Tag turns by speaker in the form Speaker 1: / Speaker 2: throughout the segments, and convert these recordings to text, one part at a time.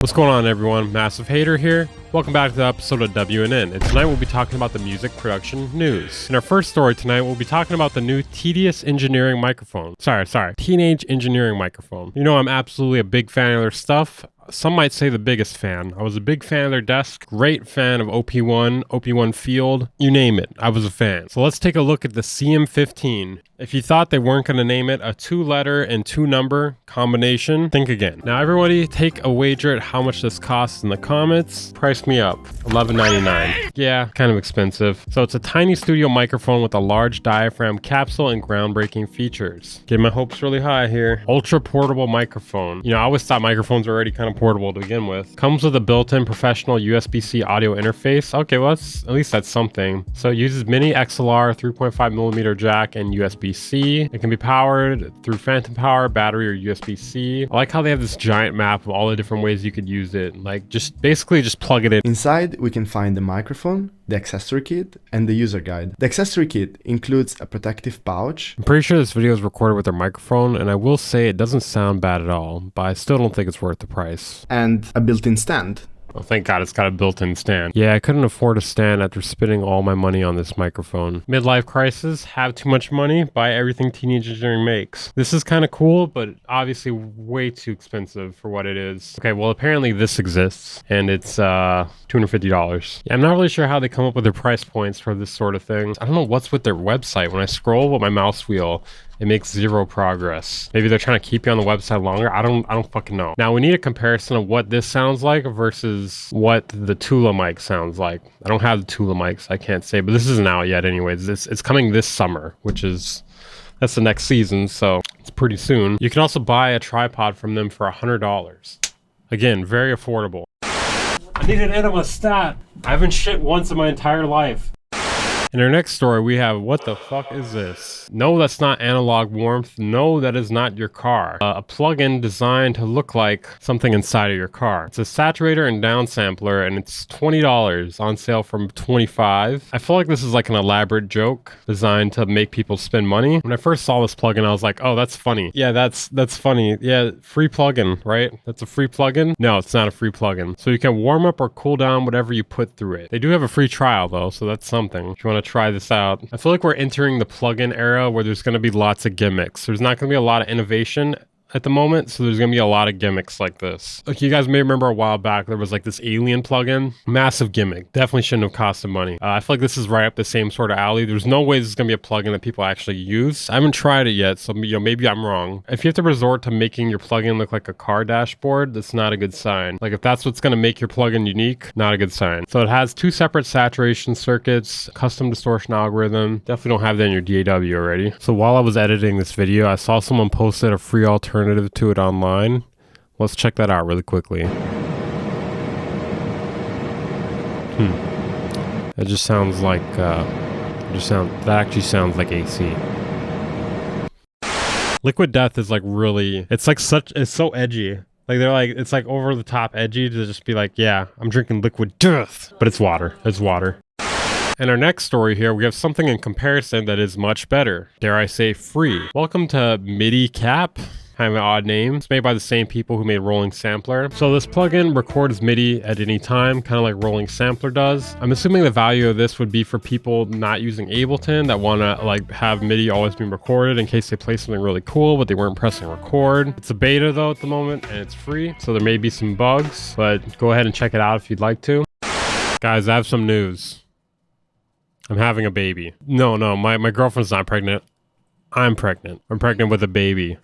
Speaker 1: What's going on, everyone? Massive Hater here. Welcome back to the episode of WNN, and tonight we'll be talking about the music production news. In our first story tonight, we'll be talking about the new Teenage Engineering microphone. Teenage Engineering microphone. You know, I'm absolutely a big fan of their stuff. Some might say the biggest fan. I was a big fan of their desk, great fan of OP1 Field, you name it, I was a fan. So let's take a look at the CM15. If you thought they weren't going to name it a 2-letter and 2-number combination, think again. Now everybody take a wager at how much this costs in the comments. Price me up, $11.99. Yeah, kind of expensive. So it's a tiny studio microphone with a large diaphragm capsule and groundbreaking features. Getting my hopes really high here. Ultra portable microphone. You know, I always thought microphones were already kind of portable to begin with. Comes with a built-in professional USB-C audio interface. Okay, well at least that's something. So it uses mini XLR 3.5mm jack and USB-C. It can be powered through phantom power, battery, or USB-C. I like how they have this giant map of all the different ways you could use it. Like basically just plug it in.
Speaker 2: Inside we can find the microphone, the accessory kit, and the user guide. The accessory kit includes a protective pouch.
Speaker 1: I'm pretty sure this video is recorded with their microphone, and I will say it doesn't sound bad at all, but I still don't think it's worth the price.
Speaker 2: And a built-in stand.
Speaker 1: Oh, thank God it's got a built-in stand. Yeah, I couldn't afford a stand after spending all my money on this microphone. Midlife crisis, have too much money, buy everything Teenage Engineering makes. This is kind of cool, but obviously way too expensive for what it is. Okay, well apparently this exists, and it's $250. Yeah, I'm not really sure how they come up with their price points for this sort of thing. I don't know what's with their website. When I scroll with my mouse wheel, it makes zero progress. Maybe they're trying to keep you on the website longer. I don't fucking know. Now we need a comparison of what this sounds like versus what the Tula mic sounds like. I don't have the Tula mics, I can't say, but this isn't out yet anyways. It's coming this summer, that's the next season, so it's pretty soon. You can also buy a tripod from them for $100. Again, very affordable. I need an enema stat. I haven't shit once in my entire life. In our next story, we have, what the fuck is this? No, that's not analog warmth. No, that is not your car. A plug-in designed to look like something inside of your car. It's a saturator and downsampler, and it's $20 on sale from $25. I feel like this is like an elaborate joke designed to make people spend money. When I first saw this plugin, I was like, oh, that's funny. Yeah, that's funny. Yeah, free plugin, right? That's a free plugin? No, it's not a free plugin. So you can warm up or cool down whatever you put through it. They do have a free trial though, so that's something. If you want to try this out. I feel like we're entering the plugin era where there's going to be lots of gimmicks. There's not going to be a lot of innovation at the moment, so there's gonna be a lot of gimmicks like this. Like you guys may remember a while back, there was like this alien plugin, massive gimmick, definitely shouldn't have cost them money. I feel like this is right up the same sort of alley. There's no way this is gonna be a plugin that people actually use. I haven't tried it yet, so maybe I'm wrong. If you have to resort to making your plugin look like a car dashboard, that's not a good sign. Like if that's what's gonna make your plugin unique, not a good sign. So it has 2 separate saturation circuits, custom distortion algorithm. Definitely don't have that in your DAW already. So while I was editing this video, I saw someone posted a free alternative to it online. Let's check that out really quickly. That just sounds like that actually sounds like AC. Liquid Death is like really, it's so edgy. Like they're like, it's like over the top edgy to just be like, yeah, I'm drinking Liquid Death, but it's water. It's water. In our next story here, we have something in comparison that is much better. Dare I say free. Welcome to MIDI Cap. Kind of an odd name. It's made by the same people who made Rolling Sampler. So this plugin records MIDI at any time, kind of like Rolling Sampler does. I'm assuming the value of this would be for people not using Ableton that want to like have MIDI always being recorded in case they play something really cool, but they weren't pressing record. It's a beta though at the moment, and it's free. So there may be some bugs, but go ahead and check it out if you'd like to. Guys, I have some news. I'm having a baby. No, my girlfriend's not pregnant. I'm pregnant. I'm pregnant with a baby.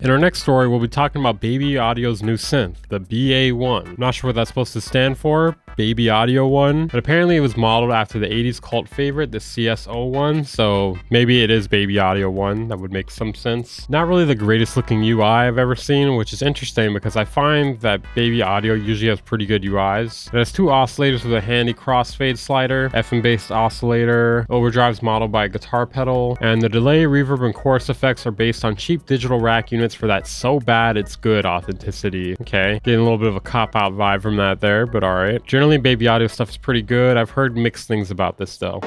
Speaker 1: In our next story, we'll be talking about Baby Audio's new synth, the BA1. I'm not sure what that's supposed to stand for, Baby Audio 1, but apparently it was modeled after the 80s cult favorite, the CS01, so maybe it is Baby Audio 1. That would make some sense. Not really the greatest looking UI I've ever seen, which is interesting because I find that Baby Audio usually has pretty good UIs. It has 2 oscillators with a handy crossfade slider, FM-based oscillator, overdrive's modeled by a guitar pedal, and the delay, reverb, and chorus effects are based on cheap digital rack units for that so bad it's good authenticity. Okay, getting a little bit of a cop-out vibe from that there, but alright. Generally, Baby Audio stuff is pretty good. I've heard mixed things about this though.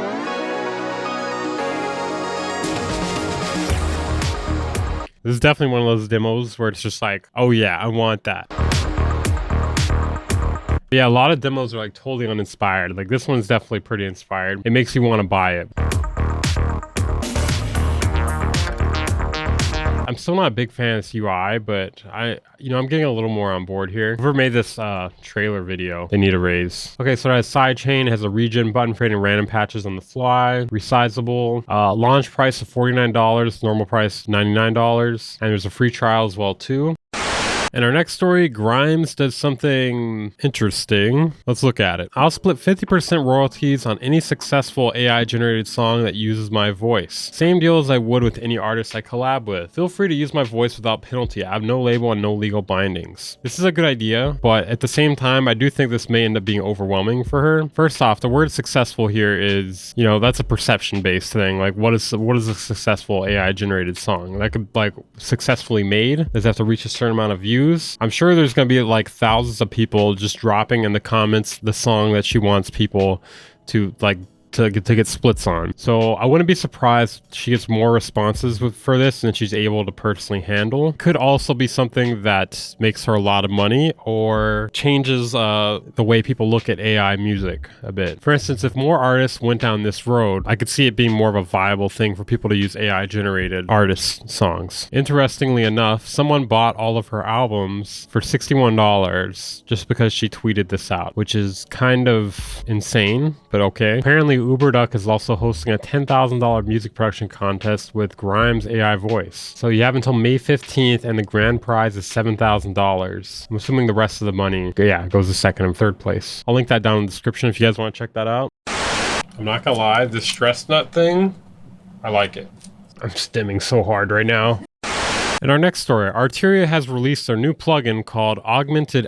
Speaker 1: This is definitely one of those demos where it's just like, oh yeah, I want that. But yeah, a lot of demos are like totally uninspired. Like this one's definitely pretty inspired. It makes you want to buy it. I'm still not a big fan of this UI, but I'm getting a little more on board here. Whoever made this trailer video, they need a raise. Okay, so it has sidechain, has a regen button for hitting random patches on the fly, resizable, launch price of $49, normal price $99, and there's a free trial as well too. In our next story, Grimes does something interesting. Let's look at it. I'll split 50% royalties on any successful AI-generated song that uses my voice. Same deal as I would with any artist I collab with. Feel free to use my voice without penalty. I have no label and no legal bindings. This is a good idea, but at the same time, I do think this may end up being overwhelming for her. First off, the word successful here is, that's a perception-based thing. Like, what is a successful AI-generated song? That could, successfully made? Does it have to reach a certain amount of views? I'm sure there's going to be thousands of people just dropping in the comments the song that she wants people to get splits on. So I wouldn't be surprised if she gets more responses for this than she's able to personally handle. Could also be something that makes her a lot of money or changes the way people look at AI music a bit. For instance, if more artists went down this road, I could see it being more of a viable thing for people to use AI generated artist songs. Interestingly enough, someone bought all of her albums for $61 just because she tweeted this out, which is kind of insane, but okay. Apparently Uberduck is also hosting a $10,000 music production contest with Grimes' AI voice. So you have until May 15th and the grand prize is $7,000. I'm assuming the rest of the money, goes to second and third place. I'll link that down in the description if you guys want to check that out. I'm not gonna lie, this stress nut thing, I like it. I'm stimming so hard right now. In our next story, Arteria has released their new plugin called Augmented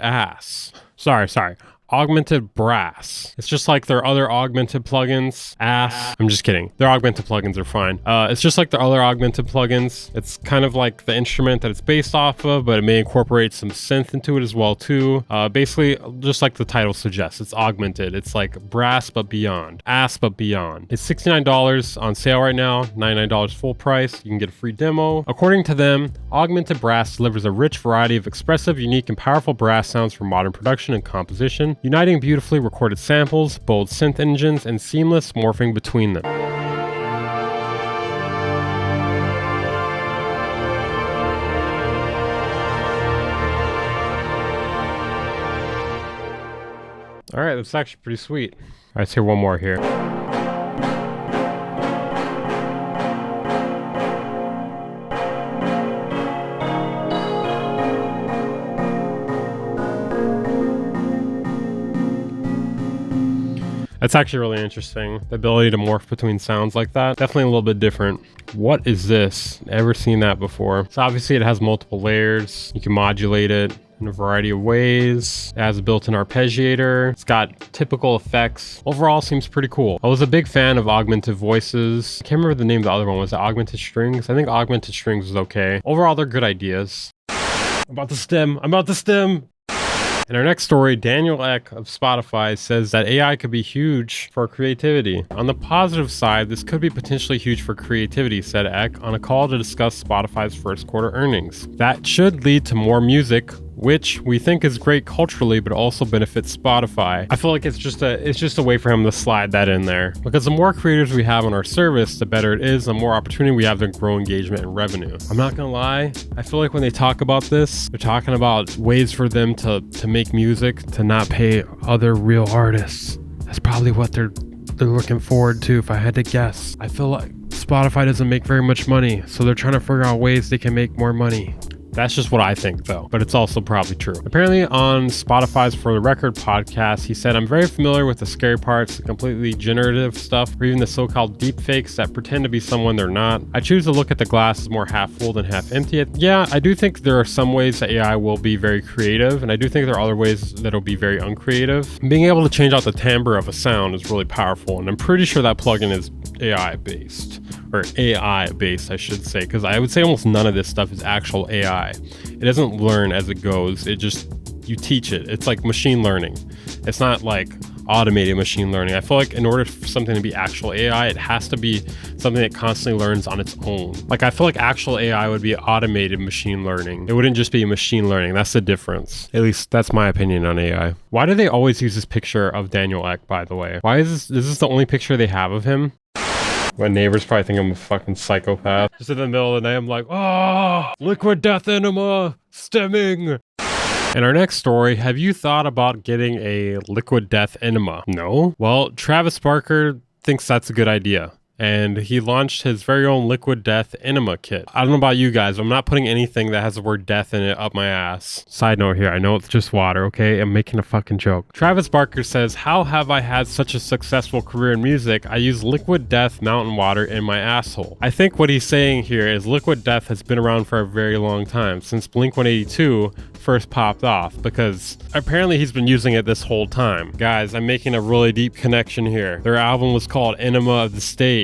Speaker 1: Augmented Brass. It's just like their other augmented plugins. I'm just kidding. Their augmented plugins are fine. It's just like their other augmented plugins. It's kind of like the instrument that it's based off of, but it may incorporate some synth into it as well too. Basically, just like the title suggests, it's augmented. It's like brass but beyond. But beyond. It's $69 on sale right now, $99 full price. You can get a free demo. According to them, Augmented Brass delivers a rich variety of expressive, unique, and powerful brass sounds for modern production and composition, uniting beautifully recorded samples, bold synth engines, and seamless morphing between them. Alright, that's actually pretty sweet. Alright, let's hear one more here. That's actually really interesting. The ability to morph between sounds like that. Definitely a little bit different. What is this? Never seen that before. So obviously it has multiple layers. You can modulate it in a variety of ways. It has a built-in arpeggiator. It's got typical effects. Overall, seems pretty cool. I was a big fan of augmented voices. I can't remember the name of the other one. Was it augmented strings? I think augmented strings was okay. Overall, they're good ideas. I'm about to stem. In our next story, Daniel Ek of Spotify says that AI could be huge for creativity. On the positive side, this could be potentially huge for creativity, said Ek on a call to discuss Spotify's first quarter earnings. That should lead to more music, which we think is great culturally, but also benefits Spotify. I feel like it's just a way for him to slide that in there. Because the more creators we have on our service, the better it is, the more opportunity we have to grow engagement and revenue. I'm not gonna lie, I feel like when they talk about this, they're talking about ways for them to make music, to not pay other real artists. That's probably what they're looking forward to, if I had to guess. I feel like Spotify doesn't make very much money, so they're trying to figure out ways they can make more money. That's just what I think though, but it's also probably true. Apparently on Spotify's For the Record podcast, he said, I'm very familiar with the scary parts, the completely generative stuff, or even the so-called deep fakes that pretend to be someone they're not. I choose to look at the glass as more half full than half empty. Yeah, I do think there are some ways that AI will be very creative, and I do think there are other ways that it'll be very uncreative. Being able to change out the timbre of a sound is really powerful, and I'm pretty sure that plugin is AI based, I should say, because I would say almost none of this stuff is actual AI. It doesn't learn as it goes. It just you teach it. It's like machine learning. It's not like automated machine learning. I feel like in order for something to be actual AI, it has to be something that constantly learns on its own. Like I feel like actual AI would be automated machine learning. It wouldn't just be machine learning. That's the difference. At least that's my opinion on AI. Why do they always use this picture of Daniel Ek, by the way? Why is this the only picture they have of him? My neighbors probably think I'm a fucking psychopath. Just in the middle of the night, I'm like, oh, liquid death enema, stemming. In our next story, have you thought about getting a liquid death enema? No? Well, Travis Barker thinks that's a good idea. And he launched his very own liquid death enema kit. I don't know about you guys, I'm not putting anything that has the word death in it up my ass. Side note here, I know it's just water, okay? I'm making a fucking joke. Travis Barker says, how have I had such a successful career in music? I use liquid death mountain water in my asshole. I think what he's saying here is liquid death has been around for a very long time, since Blink-182 first popped off, because apparently he's been using it this whole time. Guys, I'm making a really deep connection here. Their album was called Enema of the State.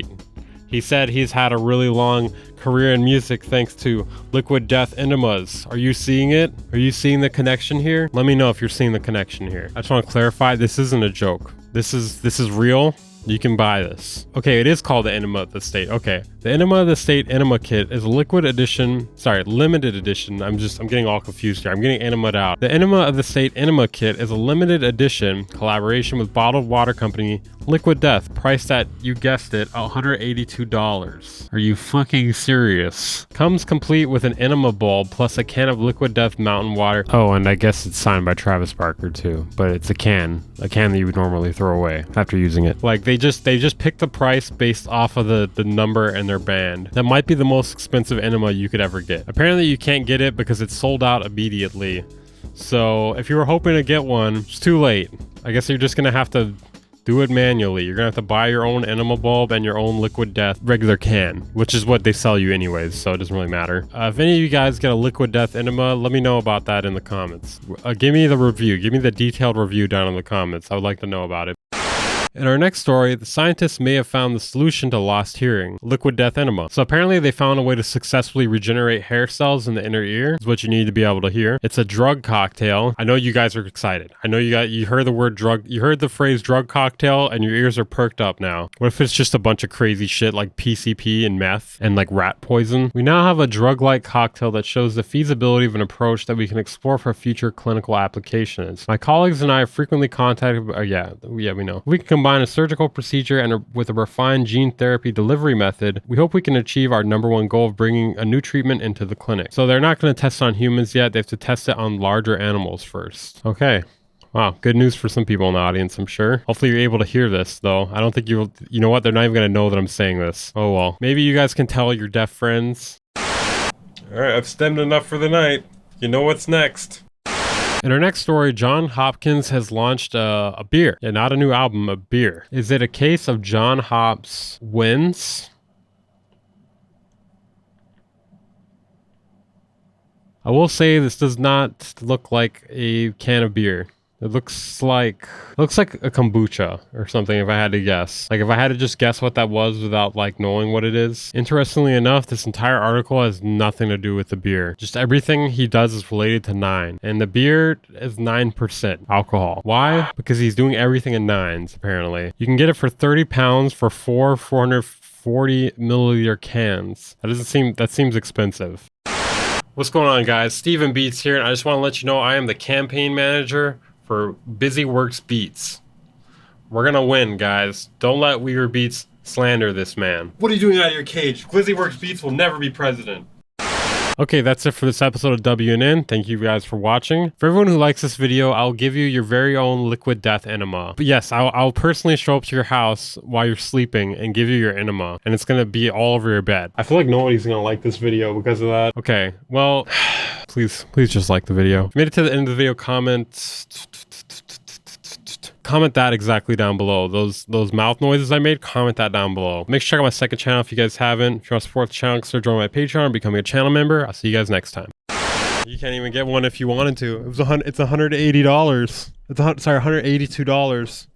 Speaker 1: He said he's had a really long career in music thanks to liquid death enemas. Are you seeing it? Are you seeing the connection here? Let me know if you're seeing the connection here. I just want to clarify, this isn't a joke. This is real. You can buy this. Okay, it is called the Enema of the State. Okay, the Enema of the State Enema Kit is a limited edition. I'm getting all confused here. I'm getting enemaed out. The Enema of the State Enema Kit is a limited edition collaboration with bottled water company Liquid Death, priced at, you guessed it, $182. Are you fucking serious? Comes complete with an enema bulb plus a can of Liquid Death mountain water. Oh, and I guess it's signed by Travis Barker too, but it's a can that you would normally throw away after using it. Like they just picked the price based off of the number and their band. That might be the most expensive enema you could ever get. Apparently you can't get it because it's sold out immediately. So if you were hoping to get one, it's too late. I guess you're just gonna have to do it manually. You're gonna have to buy your own enema bulb and your own liquid death regular can, which is what they sell you anyways, so it doesn't really matter. If any of you guys get a liquid death enema, let me know about that in the comments. Give me the review. Give me the detailed review down in the comments. I would like to know about it. In our next story, the scientists may have found the solution to lost hearing, liquid death enema. So apparently they found a way to successfully regenerate hair cells in the inner ear. Is what you need to be able to hear. It's a drug cocktail. I know you guys are excited. I know you heard the word drug, you heard the phrase drug cocktail and your ears are perked up now. What if it's just a bunch of crazy shit like PCP and meth and like rat poison? We now have a drug-like cocktail that shows the feasibility of an approach that we can explore for future clinical applications. My colleagues and I have frequently contacted, we know. We can combine a surgical procedure with a refined gene therapy delivery method. We hope we can achieve our #1 goal of bringing a new treatment into the clinic. So they're not going to test on humans yet. They have to test it on larger animals first. Okay. Wow, good news for some people in the audience, I'm sure. Hopefully you're able to hear this, though. I don't think you know what? They're not even going to know that I'm saying this. Oh well. Maybe you guys can tell your deaf friends. Alright, I've stemmed enough for the night. You know what's next. In our next story, John Hopkins has launched a beer. Yeah, not a new album, a beer. Is it a case of John Hops wins? I will say this does not look like a can of beer. It looks like a kombucha or something, if I had to guess. Like if I had to just guess what that was without like knowing what it is. Interestingly enough, this entire article has nothing to do with the beer. Just everything he does is related to 9. And the beer is 9% alcohol. Why? Because he's doing everything in 9s, apparently. You can get it for 30 pounds for 440 milliliter cans. That seems expensive. What's going on, guys? Steven Beats here, and I just want to let you know I am the campaign manager for BusyWorks Beats. We're gonna win, guys. Don't let Weird Beats slander this man. What are you doing out of your cage? BusyWorks Beats will never be president. Okay, that's it for this episode of WNN. Thank you guys for watching. For everyone who likes this video, I'll give you your very own liquid death enema. But yes, I'll personally show up to your house while you're sleeping and give you your enema. And it's gonna be all over your bed. I feel like nobody's gonna like this video because of that. Okay, well, please just like the video. If you made it to the end of the video, comment that exactly down below. Those mouth noises I made, comment that down below. Make sure to check out my second channel if you guys haven't. If you want to support the channel, consider joining my Patreon or becoming a channel member. I'll see you guys next time. You can't even get one if you wanted to. It's $180. Sorry, $182.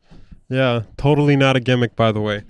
Speaker 1: Yeah, totally not a gimmick, by the way.